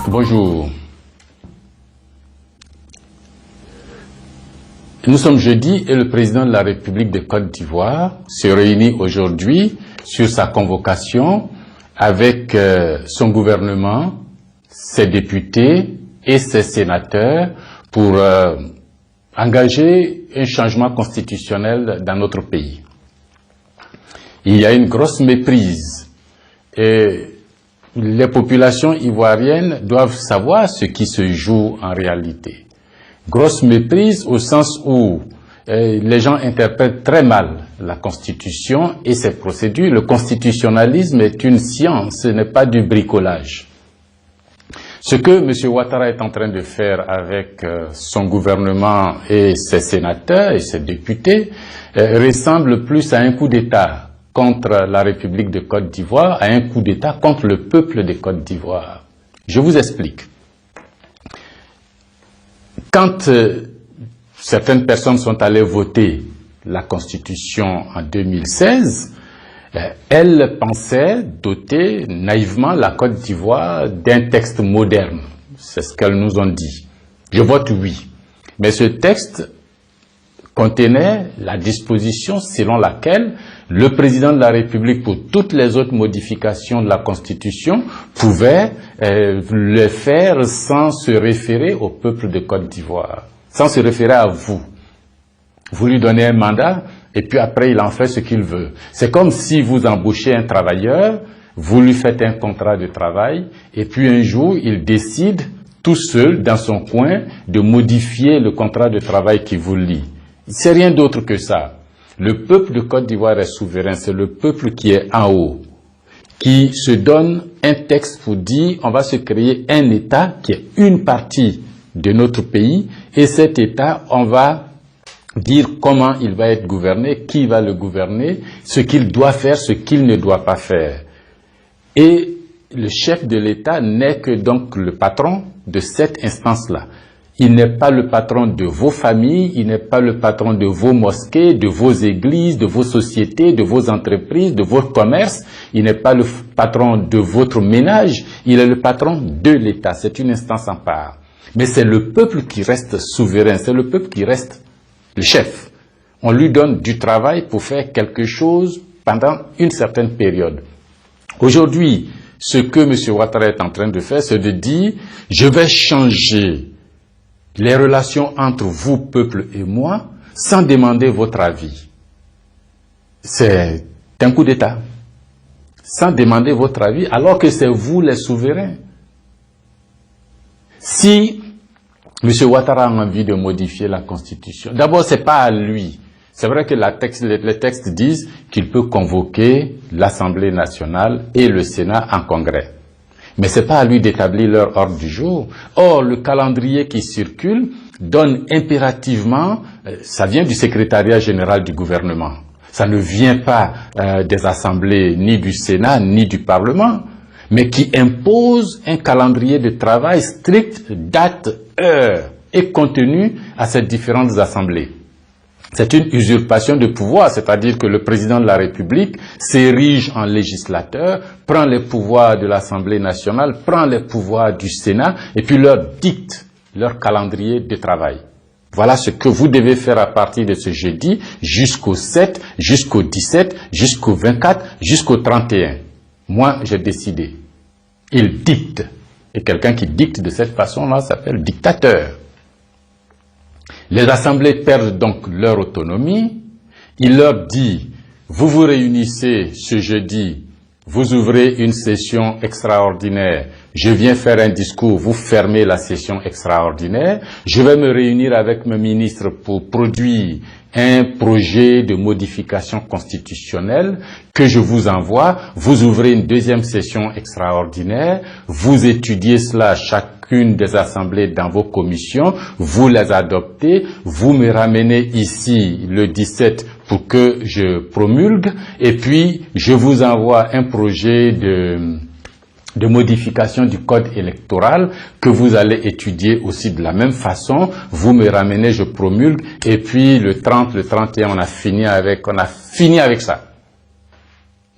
Bonjour. Nous sommes jeudi et le président de la République de Côte d'Ivoire se réunit aujourd'hui sur sa convocation avec son gouvernement, ses députés et ses sénateurs pour engager un changement constitutionnel dans notre pays. Il y a une grosse méprise et les populations ivoiriennes doivent savoir ce qui se joue en réalité. Grosse méprise au sens où les gens interprètent très mal la Constitution et ses procédures. Le constitutionnalisme est une science, ce n'est pas du bricolage. Ce que M. Ouattara est en train de faire avec son gouvernement et ses sénateurs et ses députés ressemble plus à un coup d'État contre la République de Côte d'Ivoire, à un coup d'État contre le peuple de Côte d'Ivoire. Je vous explique. Quand certaines personnes sont allées voter la Constitution en 2016, elles pensaient doter naïvement la Côte d'Ivoire d'un texte moderne. C'est ce qu'elles nous ont dit. Je vote oui. Mais ce texte contenait la disposition selon laquelle le président de la République, pour toutes les autres modifications de la Constitution, pouvait le faire sans se référer au peuple de Côte d'Ivoire, sans se référer à vous. Vous lui donnez un mandat et puis après il en fait ce qu'il veut. C'est comme si vous embauchez un travailleur, vous lui faites un contrat de travail et puis un jour il décide tout seul dans son coin de modifier le contrat de travail qui vous lie. C'est rien d'autre que ça. Le peuple de Côte d'Ivoire est souverain, c'est le peuple qui est en haut, qui se donne un texte pour dire on va se créer un État qui est une partie de notre pays et cet État on va dire comment il va être gouverné, qui va le gouverner, ce qu'il doit faire, ce qu'il ne doit pas faire. Et le chef de l'État n'est que donc le patron de cette instance-là. Il n'est pas le patron de vos familles, il n'est pas le patron de vos mosquées, de vos églises, de vos sociétés, de vos entreprises, de vos commerces. Il n'est pas le patron de votre ménage, il est le patron de l'État. C'est une instance en part. Mais c'est le peuple qui reste souverain, c'est le peuple qui reste le chef. On lui donne du travail pour faire quelque chose pendant une certaine période. Aujourd'hui, ce que M. Ouattara est en train de faire, c'est de dire « je vais changer » les relations entre vous, peuple, et moi, sans demander votre avis. C'est un coup d'État. Sans demander votre avis, alors que c'est vous les souverains. Si M. Ouattara a envie de modifier la Constitution, d'abord, c'est pas à lui. C'est vrai que les textes disent qu'il peut convoquer l'Assemblée nationale et le Sénat en congrès. Mais c'est pas à lui d'établir leur ordre du jour. Or, le calendrier qui circule donne impérativement, ça vient du secrétariat général du gouvernement. Ça ne vient pas des assemblées, ni du Sénat, ni du Parlement, mais qui impose un calendrier de travail strict, date, heure et contenu à ces différentes assemblées. C'est une usurpation de pouvoir, c'est-à-dire que le président de la République s'érige en législateur, prend les pouvoirs de l'Assemblée nationale, prend les pouvoirs du Sénat et puis leur dicte leur calendrier de travail. Voilà ce que vous devez faire à partir de ce jeudi jusqu'au 7, jusqu'au 17, jusqu'au 24, jusqu'au 31. Moi, j'ai décidé. Il dicte. Et quelqu'un qui dicte de cette façon-là s'appelle dictateur. Les assemblées perdent donc leur autonomie. Il leur dit, vous vous réunissez ce jeudi, vous ouvrez une session extraordinaire, je viens faire un discours, vous fermez la session extraordinaire, je vais me réunir avec mes ministres pour produire un projet de modification constitutionnelle que je vous envoie, vous ouvrez une deuxième session extraordinaire, vous étudiez cela chacune des assemblées dans vos commissions, vous les adoptez, vous me ramenez ici le 17 pour que je promulgue, et puis je vous envoie un projet de modification du code électoral que vous allez étudier aussi de la même façon. Vous me ramenez, je promulgue, et puis le 30, le 31, on a fini avec ça.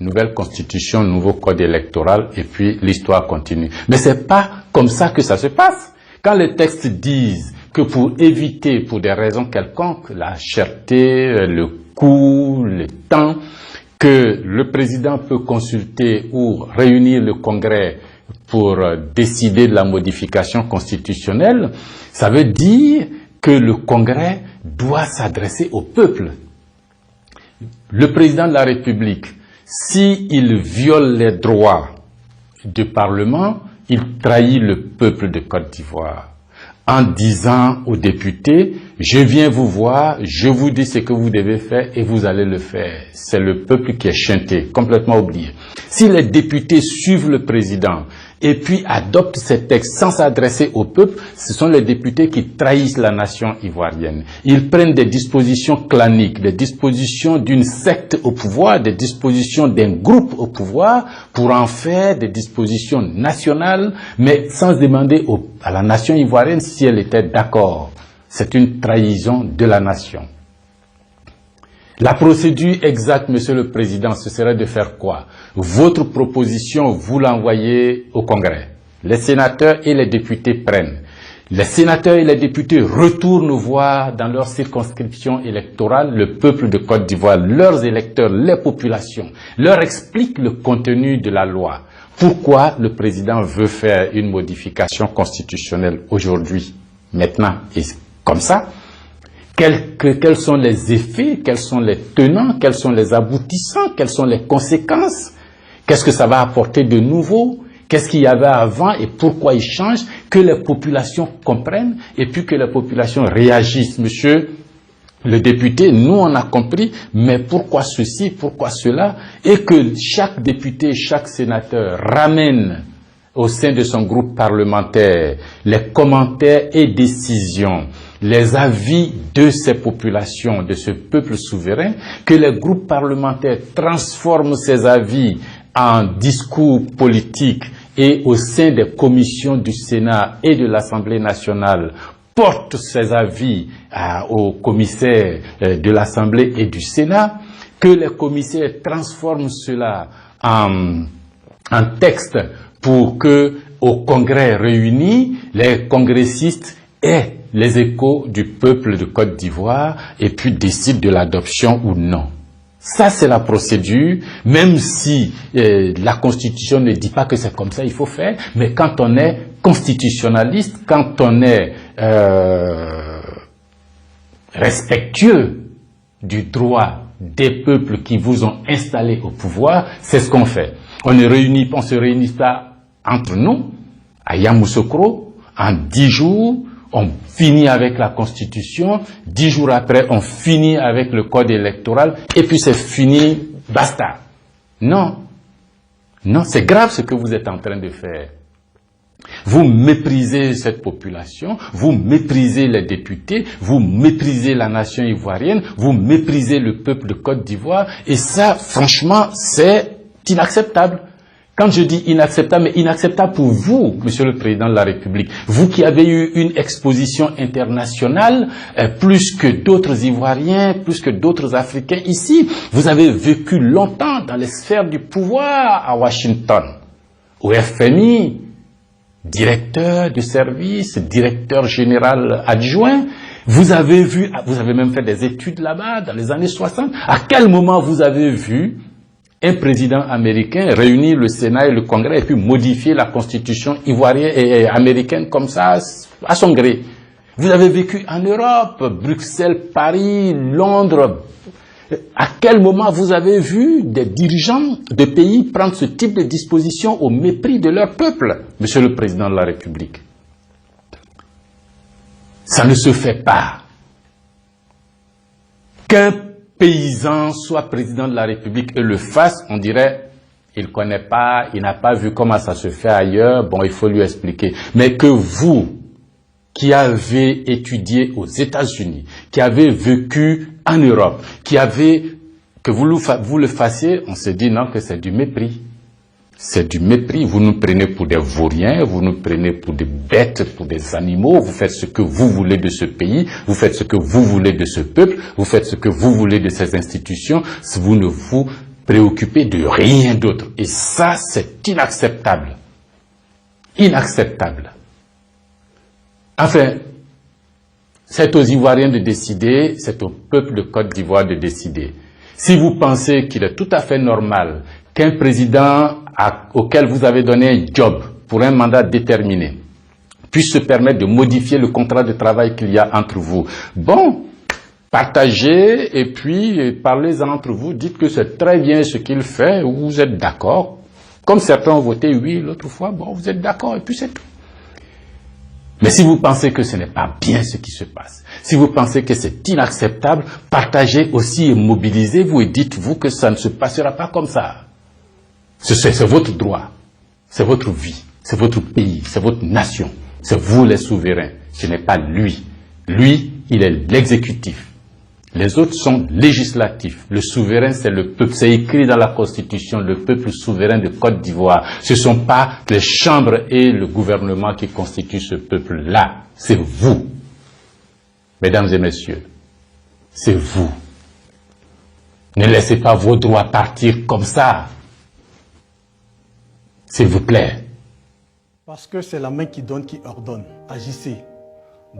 Nouvelle constitution, nouveau code électoral, et puis l'histoire continue. Mais c'est pas comme ça que ça se passe. Quand les textes disent que pour éviter, pour des raisons quelconques, la cherté, le coût, le temps, que le président peut consulter ou réunir le Congrès pour décider de la modification constitutionnelle, ça veut dire que le Congrès doit s'adresser au peuple. Le président de la République, s'il viole les droits du Parlement, il trahit le peuple de Côte d'Ivoire en disant aux députés, je viens vous voir, je vous dis ce que vous devez faire et vous allez le faire. C'est le peuple qui est chanté, complètement oublié. Si les députés suivent le président et puis adoptent ces textes sans s'adresser au peuple, ce sont les députés qui trahissent la nation ivoirienne. Ils prennent des dispositions claniques, des dispositions d'une secte au pouvoir, des dispositions d'un groupe au pouvoir pour en faire des dispositions nationales, mais sans demander à la nation ivoirienne si elle était d'accord. C'est une trahison de la nation. La procédure exacte, Monsieur le Président, ce serait de faire quoi? Votre proposition, vous l'envoyez au Congrès. Les sénateurs et les députés prennent. Les sénateurs et les députés retournent voir dans leur circonscription électorale le peuple de Côte d'Ivoire, leurs électeurs, les populations, leur expliquent le contenu de la loi. Pourquoi le président veut faire une modification constitutionnelle aujourd'hui, maintenant, et comme ça? Quels sont les effets, quels sont les tenants, quels sont les aboutissants, quelles sont les conséquences? Qu'est-ce que ça va apporter de nouveau? Qu'est-ce qu'il y avait avant et pourquoi il change? Que les populations comprennent et puis que les populations réagissent. Monsieur le député, nous on a compris, mais pourquoi ceci, pourquoi cela? Et que chaque député, chaque sénateur ramène au sein de son groupe parlementaire les commentaires et décisions, les avis de ces populations, de ce peuple souverain, que les groupes parlementaires transforment ces avis en discours politiques et au sein des commissions du Sénat et de l'Assemblée nationale portent ces avis aux commissaires de l'Assemblée et du Sénat, que les commissaires transforment cela en texte pour que au Congrès réuni, les congressistes aient les échos du peuple de Côte d'Ivoire et puis décident de l'adoption ou non. Ça, c'est la procédure, même si la Constitution ne dit pas que c'est comme ça, il faut faire, mais quand on est constitutionnaliste, quand on est respectueux du droit des peuples qui vous ont installé au pouvoir, c'est ce qu'on fait. On se réunit pas entre nous, à Yamoussoukro, en 10 jours, on finit avec la Constitution, 10 jours après, on finit avec le code électoral, et puis c'est fini, basta. Non. Non, c'est grave ce que vous êtes en train de faire. Vous méprisez cette population, vous méprisez les députés, vous méprisez la nation ivoirienne, vous méprisez le peuple de Côte d'Ivoire, et ça, franchement, c'est inacceptable. Quand je dis inacceptable, mais inacceptable pour vous, Monsieur le Président de la République, vous qui avez eu une exposition internationale, plus que d'autres Ivoiriens, plus que d'autres Africains ici, vous avez vécu longtemps dans les sphères du pouvoir à Washington, au FMI, directeur de service, directeur général adjoint. Vous avez même fait des études là-bas dans les années 60. À quel moment vous avez vu un président américain réunir le Sénat et le Congrès et puis modifier la constitution ivoirienne et américaine comme ça, à son gré? Vous avez vécu en Europe, Bruxelles, Paris, Londres. À quel moment vous avez vu des dirigeants de pays prendre ce type de disposition au mépris de leur peuple, Monsieur le Président de la République? Ça ne se fait pas. Qu'un paysan soit président de la République et le fasse, on dirait, il ne connaît pas, il n'a pas vu comment ça se fait ailleurs, bon, il faut lui expliquer. Mais que vous, qui avez étudié aux États-Unis, qui avez vécu en Europe, que vous le fassiez, on se dit non, que c'est du mépris. C'est du mépris. Vous nous prenez pour des vauriens, vous nous prenez pour des bêtes, pour des animaux. Vous faites ce que vous voulez de ce pays, vous faites ce que vous voulez de ce peuple, vous faites ce que vous voulez de ces institutions. Vous ne vous préoccupé de rien d'autre. Et ça, c'est inacceptable. Inacceptable. Enfin, c'est aux Ivoiriens de décider, c'est au peuple de Côte d'Ivoire de décider. Si vous pensez qu'il est tout à fait normal qu'un président auquel vous avez donné un job pour un mandat déterminé puisse se permettre de modifier le contrat de travail qu'il y a entre vous, bon, partagez et puis parlez-en entre vous, dites que c'est très bien ce qu'il fait, ou vous êtes d'accord. Comme certains ont voté oui l'autre fois, bon, vous êtes d'accord et puis c'est tout. Mais si vous pensez que ce n'est pas bien ce qui se passe, si vous pensez que c'est inacceptable, partagez aussi et mobilisez-vous et dites-vous que ça ne se passera pas comme ça. C'est votre droit, c'est votre vie, c'est votre pays, c'est votre nation, c'est vous les souverains, ce n'est pas lui. Lui, il est l'exécutif. Les autres sont législatifs. Le souverain, c'est le peuple. C'est écrit dans la Constitution, le peuple souverain de Côte d'Ivoire. Ce ne sont pas les chambres et le gouvernement qui constituent ce peuple-là. C'est vous. Mesdames et messieurs, c'est vous. Ne laissez pas vos droits partir comme ça. S'il vous plaît. Parce que c'est la main qui donne qui ordonne. Agissez.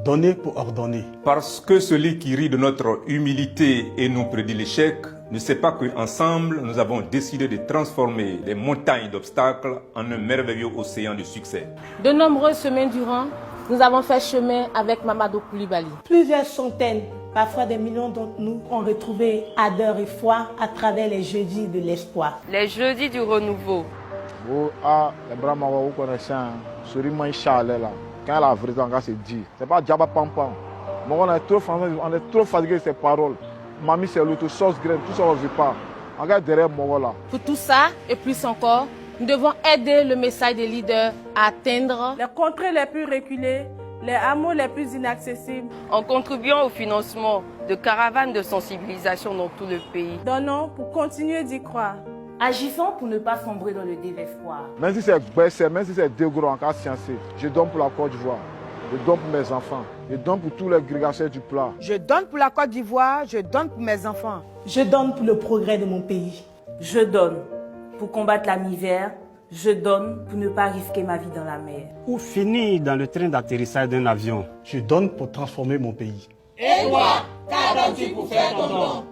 Donnez pour ordonner. Parce que celui qui rit de notre humilité et nous prédit l'échec ne sait pas qu'ensemble, nous avons décidé de transformer les montagnes d'obstacles en un merveilleux océan de succès. De nombreuses semaines durant, nous avons fait chemin avec Mamadou Koulibaly. Plusieurs centaines, parfois des millions d'entre nous ont retrouvé ardeur et foi à travers les jeudis de l'espoir. Les jeudis du renouveau. Les bras vous connaissez, quand la vérité en se dit, c'est pas Djaba Pampam. On est trop fatigué de ces paroles. Mamie, c'est l'auto-sauce graine, tout ça on ne veut pas. Regarde derrière moi là. Pour tout ça, et plus encore, nous devons aider le message des leaders à atteindre les contrées les plus reculées, les hameaux les plus inaccessibles, en contribuant au financement de caravanes de sensibilisation dans tout le pays. Donnons pour continuer d'y croire. Agissons pour ne pas sombrer dans le désespoir. Même si c'est baissé, même si c'est dégoûtant en cas sciencé, je donne pour la Côte d'Ivoire, je donne pour mes enfants, je donne pour tous les grégataires du plat. Je donne pour la Côte d'Ivoire, je donne pour mes enfants. Je donne pour le progrès de mon pays. Je donne pour combattre la misère. Je donne pour ne pas risquer ma vie dans la mer. Ou finir dans le train d'atterrissage d'un avion. Je donne pour transformer mon pays. Et toi, qu'as-tu pour faire ton don?